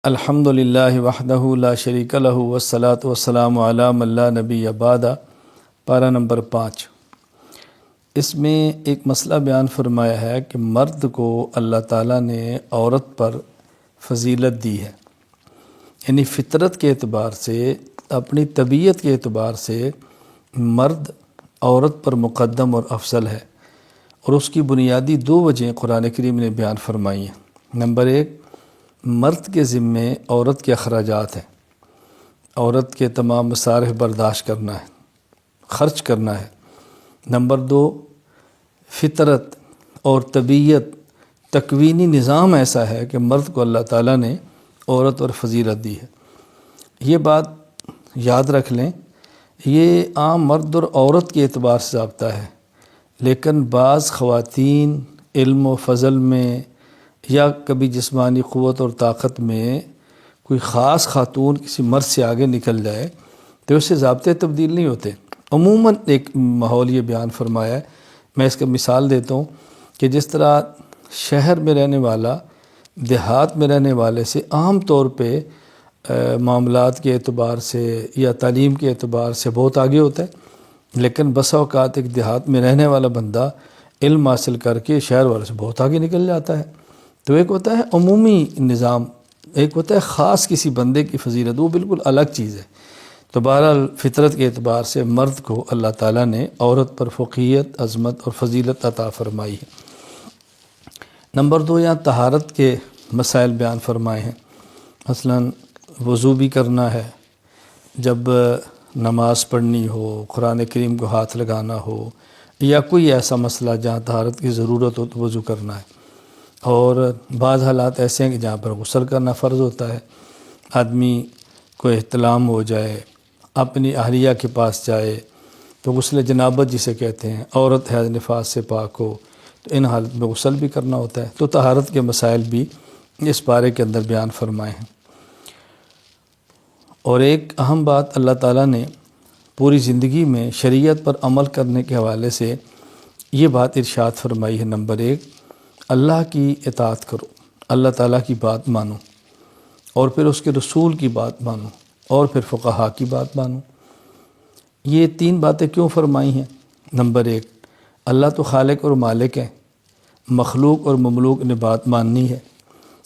الحمد للہ وحدہ لا شریک لہ والصلاۃ والسلام علی من لا نبی بعد۔ پارہ نمبر 5۔ اس میں ایک مسئلہ بیان فرمایا ہے کہ مرد کو اللہ تعالیٰ نے عورت پر فضیلت دی ہے، یعنی فطرت کے اعتبار سے، اپنی طبیعت کے اعتبار سے مرد عورت پر مقدم اور افضل ہے، اور اس کی بنیادی 2 وجہیں قرآن کریم نے بیان فرمائی ہیں۔ نمبر 1، مرد کے ذمے عورت کے اخراجات ہیں، عورت کے تمام مصارف برداشت کرنا ہے، خرچ کرنا ہے۔ نمبر 2، فطرت اور طبیعت، تکوینی نظام ایسا ہے کہ مرد کو اللہ تعالیٰ نے عورت اور فضیلت دی ہے۔ یہ بات یاد رکھ لیں، یہ عام مرد اور عورت کے اعتبار سے ضابطہ ہے، لیکن بعض خواتین علم و فضل میں یا کبھی جسمانی قوت اور طاقت میں کوئی خاص خاتون کسی مرد سے آگے نکل جائے تو اس سے ضابطے تبدیل نہیں ہوتے۔ عموماً ایک ماحول یہ بیان فرمایا ہے، میں اس کا مثال دیتا ہوں کہ جس طرح شہر میں رہنے والا دیہات میں رہنے والے سے عام طور پہ معاملات کے اعتبار سے یا تعلیم کے اعتبار سے بہت آگے ہوتا ہے، لیکن بسا اوقات ایک دیہات میں رہنے والا بندہ علم حاصل کر کے شہر والے سے بہت آگے نکل جاتا ہے۔ تو ایک ہوتا ہے عمومی نظام، ایک ہوتا ہے خاص کسی بندے کی فضیلت، وہ بالکل الگ چیز ہے۔ تو بہرحال فطرت کے اعتبار سے مرد کو اللہ تعالیٰ نے عورت پر فوقیت، عظمت اور فضیلت عطا فرمائی ہے۔ نمبر 2، یہاں طہارت کے مسائل بیان فرمائے ہیں۔ مثلاً وضو بھی کرنا ہے، جب نماز پڑھنی ہو، قرآن کریم کو ہاتھ لگانا ہو، یا کوئی ایسا مسئلہ جہاں طہارت کی ضرورت ہو تو وضو کرنا ہے۔ اور بعض حالات ایسے ہیں کہ جہاں پر غسل کرنا فرض ہوتا ہے، آدمی کو احتلام ہو جائے، اپنی اہلیہ کے پاس جائے تو غسل جنابت جسے کہتے ہیں، عورت حیض نفاس سے پاک ہو تو ان حالت میں غسل بھی کرنا ہوتا ہے۔ تو طہارت کے مسائل بھی اس پارے کے اندر بیان فرمائے ہیں۔ اور ایک اہم بات اللہ تعالیٰ نے پوری زندگی میں شریعت پر عمل کرنے کے حوالے سے یہ بات ارشاد فرمائی ہے۔ نمبر 1، اللہ کی اطاعت کرو، اللہ تعالیٰ کی بات مانو، اور پھر اس کے رسول کی بات مانو، اور پھر فقہا کی بات مانو۔ یہ 3 باتیں کیوں فرمائی ہیں؟ نمبر 1، اللہ تو خالق اور مالک ہے، مخلوق اور مملوک نے بات ماننی ہے،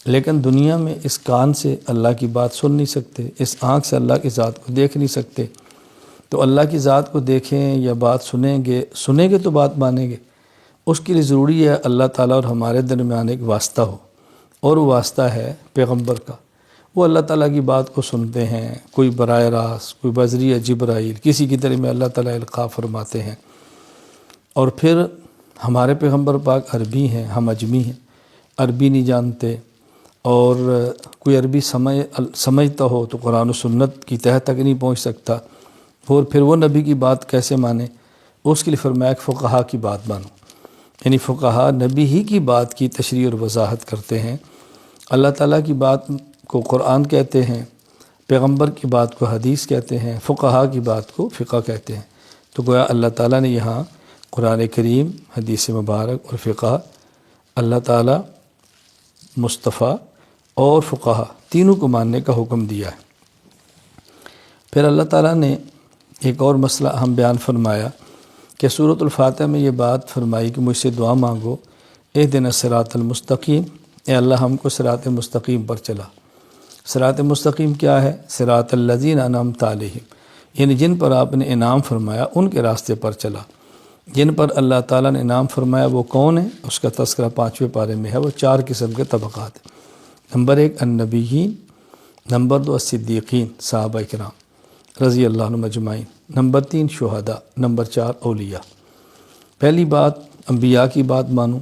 لیکن دنیا میں اس کان سے اللہ کی بات سن نہیں سکتے، اس آنکھ سے اللہ کی ذات کو دیکھ نہیں سکتے۔ تو اللہ کی ذات کو دیکھیں یا بات سنیں گے تو بات مانیں گے۔ اس کے لیے ضروری ہے اللہ تعالیٰ اور ہمارے درمیان ایک واسطہ ہو، اور وہ واسطہ ہے پیغمبر کا۔ وہ اللہ تعالیٰ کی بات کو سنتے ہیں، کوئی براہ راست، کوئی بذریعہ جبرائیل، کسی کی طرح میں اللہ تعالیٰ القاء فرماتے ہیں۔ اور پھر ہمارے پیغمبر پاک عربی ہیں، ہم اجمی ہیں، عربی نہیں جانتے، اور کوئی عربی سمجھتا ہو تو قرآن و سنت کی تہہ تک نہیں پہنچ سکتا، اور پھر وہ نبی کی بات کیسے مانے؟ اس کے لیے فرمایا کہ فقہا کی بات مانو، یعنی فقہا نبی ہی کی بات کی تشریح اور وضاحت کرتے ہیں۔ اللہ تعالیٰ کی بات کو قرآن کہتے ہیں، پیغمبر کی بات کو حدیث کہتے ہیں، فقہا کی بات کو فقہ کہتے ہیں۔ تو گویا اللہ تعالیٰ نے یہاں قرآن کریم، حدیث مبارک اور فقہ، اللہ تعالیٰ، مصطفیٰ اور فقہا تینوں کو ماننے کا حکم دیا ہے۔ پھر اللہ تعالیٰ نے ایک اور مسئلہ ہم بیان فرمایا کہ سورۃ الفاتحہ میں یہ بات فرمائی کہ مجھ سے دعا مانگو، اہدنا الصراط المستقیم، اے اللہ ہم کو صراط مستقیم پر چلا۔ صراط مستقیم کیا ہے؟ صراط الذین انعمت علیہم، یعنی جن پر آپ نے انعام فرمایا ان کے راستے پر چلا۔ جن پر اللہ تعالیٰ نے انعام فرمایا وہ کون ہے؟ اس کا تذکرہ 5ویں پارے میں ہے۔ وہ 4 قسم کے طبقات ہیں۔ نمبر 1 النبیین، نمبر 2 الصدیقین، صحابہ کرام رضی اللہ عنہم اجمعین، نمبر 3 شہداء، نمبر 4 اولیاء۔ پہلی بات، انبیاء کی بات مانو،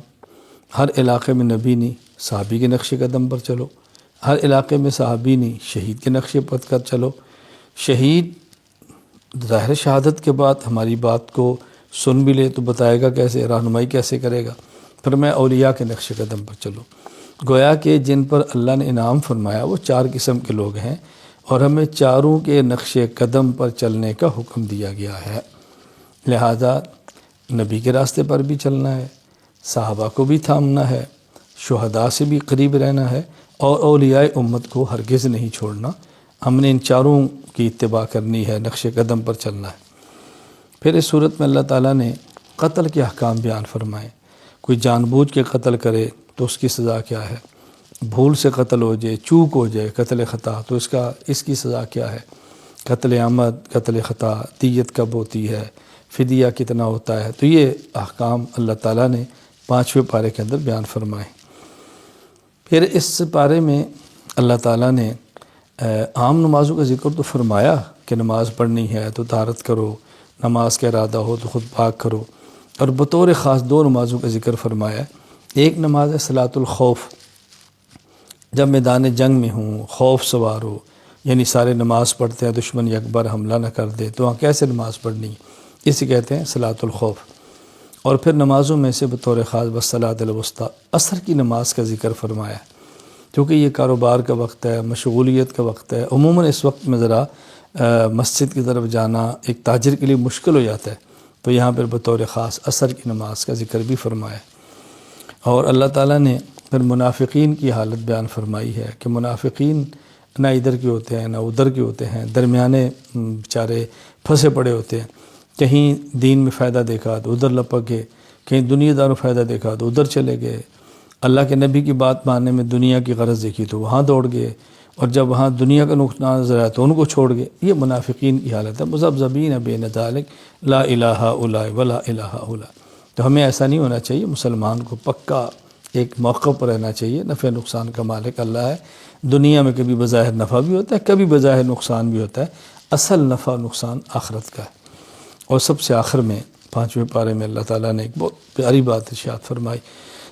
ہر علاقے میں نبی نہیں، صحابی کے نقش قدم پر چلو، ہر علاقے میں صحابی نہیں، شہید کے نقش قدم پر چلو۔ شہید ظاہر شہادت کے بعد ہماری بات کو سن بھی لے تو بتائے گا کیسے، رہنمائی کیسے کرے گا؟ پھر میں اولیاء کے نقش قدم پر چلو۔ گویا کہ جن پر اللہ نے انعام فرمایا وہ 4 قسم کے لوگ ہیں، اور ہمیں چاروں کے نقش قدم پر چلنے کا حکم دیا گیا ہے۔ لہذا نبی کے راستے پر بھی چلنا ہے، صحابہ کو بھی تھامنا ہے، شہداء سے بھی قریب رہنا ہے، اور اولیاء امت کو ہرگز نہیں چھوڑنا، ہم نے ان چاروں کی اتباع کرنی ہے، نقش قدم پر چلنا ہے۔ پھر اس صورت میں اللہ تعالیٰ نے قتل کے احکام بیان فرمائے۔ کوئی جان بوجھ کے قتل کرے تو اس کی سزا کیا ہے، بھول سے قتل ہو جائے، چوک ہو جائے، قتل خطا، تو اس کی سزا کیا ہے، قتل عمد، قتل خطا، دیت کب ہوتی ہے، فدیہ کتنا ہوتا ہے، تو یہ احکام اللہ تعالیٰ نے 5ویں پارے کے اندر بیان فرمائے۔ پھر اس پارے میں اللہ تعالیٰ نے عام نمازوں کا ذکر تو فرمایا کہ نماز پڑھنی ہے تو طہارت کرو، نماز کا ارادہ ہو تو خود پاک کرو، اور بطور خاص 2 نمازوں کا ذکر فرمایا۔ ایک نماز ہے صلاۃ الخوف، جب میدان جنگ میں ہوں، خوف سوار ہو، یعنی سارے نماز پڑھتے ہیں، دشمن یکبر حملہ نہ کر دے، تو وہاں کیسے نماز پڑھنی، اسے کہتے ہیں صلاۃ الخوف۔ اور پھر نمازوں میں سے بطور خاص والصلاۃ الوسطیٰ، عصر کی نماز کا ذکر فرمایا، کیونکہ یہ کاروبار کا وقت ہے، مشغولیت کا وقت ہے، عموماً اس وقت میں ذرا مسجد کی طرف جانا ایک تاجر کے لیے مشکل ہو جاتا ہے، تو یہاں پر بطور خاص عصر کی نماز کا ذکر بھی فرمایا۔ اور اللہ تعالیٰ نے پھر منافقین کی حالت بیان فرمائی ہے کہ منافقین نہ ادھر کے ہوتے ہیں نہ ادھر کے ہوتے ہیں، درمیانے بیچارے پھنسے پڑے ہوتے ہیں، کہیں دین میں فائدہ دیکھا تو ادھر لپک گئے، کہیں دنیا دار فائدہ دیکھا تو ادھر چلے گئے، اللہ کے نبی کی بات ماننے میں دنیا کی غرض دیکھی تو وہاں دوڑ گئے، اور جب وہاں دنیا کا نقصان نظر آیا تو ان کو چھوڑ گئے۔ یہ منافقین کی حالت ہے، مذبذبین بین ذالک لا الہ الا ولا الہ الا۔ تو ہمیں ایسا نہیں ہونا چاہیے، مسلمان کو پکا ایک موقع پر رہنا چاہیے، نفع نقصان کا مالک اللہ ہے، دنیا میں کبھی بظاہر نفع بھی ہوتا ہے، کبھی بظاہر نقصان بھی ہوتا ہے، اصل نفع نقصان آخرت کا ہے۔ اور سب سے آخر میں 5ویں پارے میں اللہ تعالیٰ نے ایک بہت پیاری بات ارشاد فرمائی،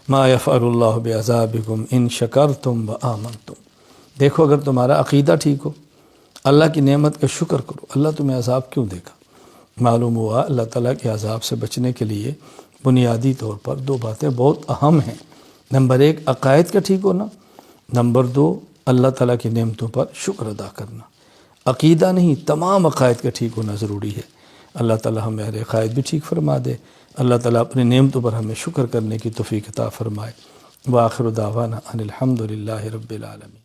ما یفعل اللہ بعذابکم ان شکرتم وآمنتم۔ دیکھو اگر تمہارا عقیدہ ٹھیک ہو، اللہ کی نعمت کا شکر کرو، اللہ تمہیں عذاب کیوں دے گا؟ معلوم ہوا اللہ تعالیٰ کے عذاب سے بچنے کے لیے بنیادی طور پر 2 باتیں بہت اہم ہیں۔ نمبر 1 عقائد کا ٹھیک ہونا، نمبر 2 اللہ تعالیٰ کی نعمتوں پر شکر ادا کرنا۔ عقیدہ نہیں، تمام عقائد کا ٹھیک ہونا ضروری ہے۔ اللہ تعالیٰ ہمارے عقائد بھی ٹھیک فرما دے، اللہ تعالیٰ اپنی نعمتوں پر ہمیں شکر کرنے کی توفیق عطا فرمائے۔ وآخر دعوانا ان الحمد للہ رب العالمین۔